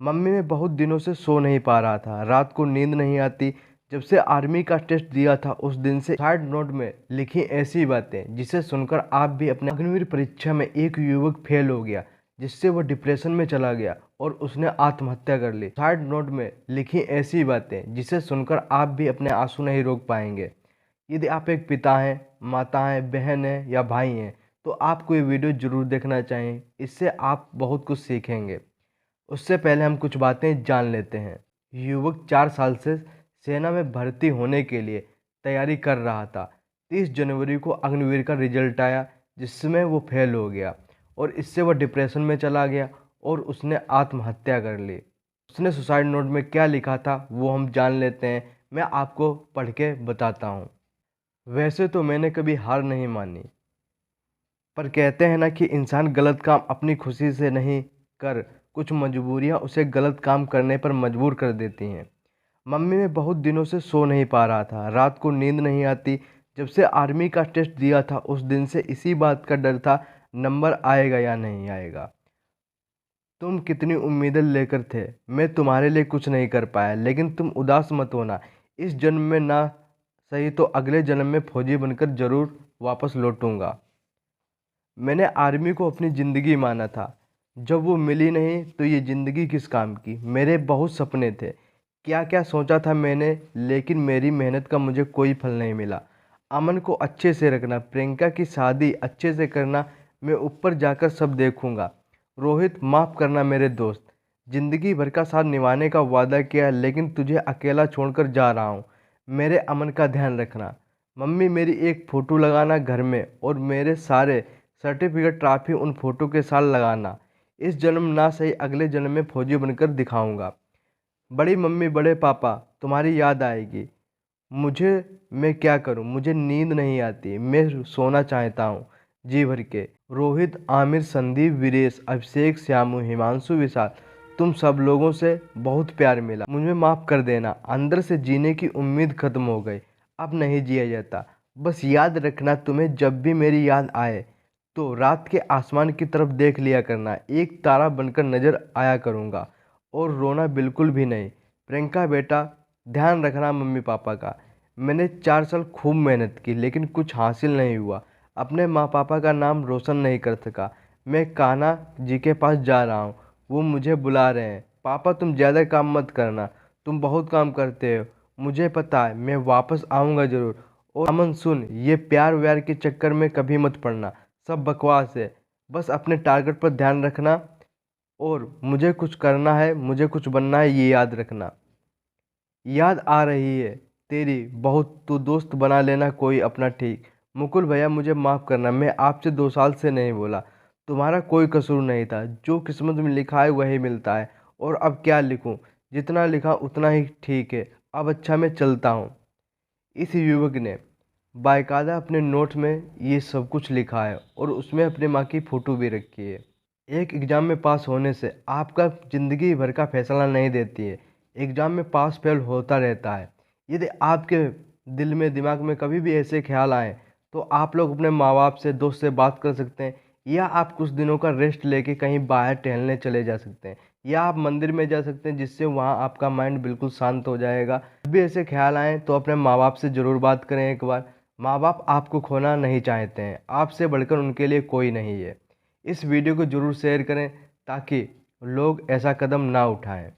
Mummy मैं बहुत दिनों से सो नहीं पा रहा था। रात को नींद नहीं आती। जब से आर्मी का टेस्ट दिया था उस दिन से साइड नोट में लिखी ऐसी बातें जिसे सुनकर आप भी अपने अग्निवीर परीक्षा में एक युवक फेल हो गया, जिससे वह डिप्रेशन में चला गया और उसने आत्महत्या कर ली। साइड नोट में लिखी ऐसी बातें जिसे सुनकर आप भी अपने आंसू नहीं रोक पाएंगे। यदि आप एक पिता हैं, माता हैं, बहन हैं या भाई हैं तो आपको ये वीडियो जरूर देखना चाहिए। इससे आप बहुत कुछ सीखेंगे। उससे पहले हम कुछ बातें जान लेते हैं। युवक 4 साल से सेना में भर्ती होने के लिए तैयारी कर रहा था। 30 जनवरी को अग्निवीर का रिजल्ट आया जिसमें वो फेल हो गया और इससे वह डिप्रेशन में चला गया और उसने आत्महत्या कर ली। उसने सुसाइड नोट में क्या लिखा था वो हम जान लेते हैं। मैं आपको पढ़ के बताता हूँ। वैसे तो मैंने कभी हार नहीं मानी, पर कहते हैं ना कि इंसान गलत काम अपनी खुशी से नहीं कर कुछ मजबूरियां उसे गलत काम करने पर मजबूर कर देती हैं। मम्मी मैं बहुत दिनों से सो नहीं पा रहा था। रात को नींद नहीं आती। जब से आर्मी का टेस्ट दिया था उस दिन से इसी बात का डर था, नंबर आएगा या नहीं आएगा। तुम कितनी उम्मीदें लेकर थे, मैं तुम्हारे लिए कुछ नहीं कर पाया, लेकिन तुम उदास मत होना। इस जन्म में ना सही तो अगले जन्म में फौजी बनकर जरूर वापस लौटूंगा। मैंने आर्मी को अपनी ज़िंदगी माना था। जब वो मिली नहीं तो ये ज़िंदगी किस काम की। मेरे बहुत सपने थे, क्या क्या सोचा था मैंने, लेकिन मेरी मेहनत का मुझे कोई फल नहीं मिला। अमन को अच्छे से रखना, प्रियंका की शादी अच्छे से करना, मैं ऊपर जाकर सब देखूंगा। रोहित माफ़ करना मेरे दोस्त, ज़िंदगी भर का साथ निभाने का वादा किया लेकिन तुझे अकेला छोड़कर जा रहा हूँ। मेरे अमन का ध्यान रखना। मम्मी मेरी एक फ़ोटो लगाना घर में और मेरे सारे सर्टिफिकेट ट्रॉफी उन फोटो के साथ लगाना। इस जन्म ना सही अगले जन्म में फौजी बनकर दिखाऊंगा। बड़ी मम्मी बड़े पापा तुम्हारी याद आएगी मुझे। मैं क्या करूं, मुझे नींद नहीं आती, मैं सोना चाहता हूं जी भर के। रोहित, आमिर, संदीप, वीरेश, अभिषेक, श्यामू, हिमांशु, विशाल, तुम सब लोगों से बहुत प्यार मिला, मुझे माफ़ कर देना। अंदर से जीने की उम्मीद खत्म हो गई, अब नहीं जिया जाता। बस याद रखना, तुम्हें जब भी मेरी याद आए तो रात के आसमान की तरफ देख लिया करना, एक तारा बनकर नजर आया करूँगा और रोना बिल्कुल भी नहीं। प्रियंका बेटा, ध्यान रखना मम्मी पापा का। मैंने 4 साल खूब मेहनत की लेकिन कुछ हासिल नहीं हुआ, अपने माँ पापा का नाम रोशन नहीं कर सका। मैं कान्हा जी के पास जा रहा हूँ, वो मुझे बुला रहे हैं। पापा तुम ज़्यादा काम मत करना, तुम बहुत काम करते हो, मुझे पता है, मैं वापस आऊँगा ज़रूर। और अमन सुन, ये प्यार व्यार के चक्कर में कभी मत पड़ना, सब बकवास है। बस अपने टारगेट पर ध्यान रखना और मुझे कुछ करना है, मुझे कुछ बनना है, ये याद रखना। याद आ रही है तेरी बहुत, तू दोस्त बना लेना कोई अपना ठीक। मुकुल भैया मुझे माफ़ करना, मैं आपसे 2 साल से नहीं बोला। तुम्हारा कोई कसूर नहीं था, जो किस्मत में लिखा है वही मिलता है। और अब क्या लिखूं, जितना लिखा उतना ही ठीक है। अब अच्छा मैं चलता हूँ। इस युवक ने बाकायदा अपने नोट में ये सब कुछ लिखा है और उसमें अपनी माँ की फ़ोटो भी रखी है। एक एग्ज़ाम में पास होने से आपका ज़िंदगी भर का फैसला नहीं देती है। एग्ज़ाम में पास फेल होता रहता है। यदि आपके दिल में दिमाग में कभी भी ऐसे ख्याल आए तो आप लोग अपने माँ बाप से, दोस्त से बात कर सकते हैं, या आप कुछ दिनों का रेस्ट लेके कहीं बाहर टहलने चले जा सकते हैं, या आप मंदिर में जा सकते हैं, जिससे वहाँ आपका माइंड बिल्कुल शांत हो जाएगा। जब भी ऐसे ख्याल आए तो अपने माँ बाप से ज़रूर बात करें एक बार। माँ बाप आपको खोना नहीं चाहते हैं, आपसे बढ़कर उनके लिए कोई नहीं है। इस वीडियो को ज़रूर शेयर करें ताकि लोग ऐसा कदम ना उठाएं।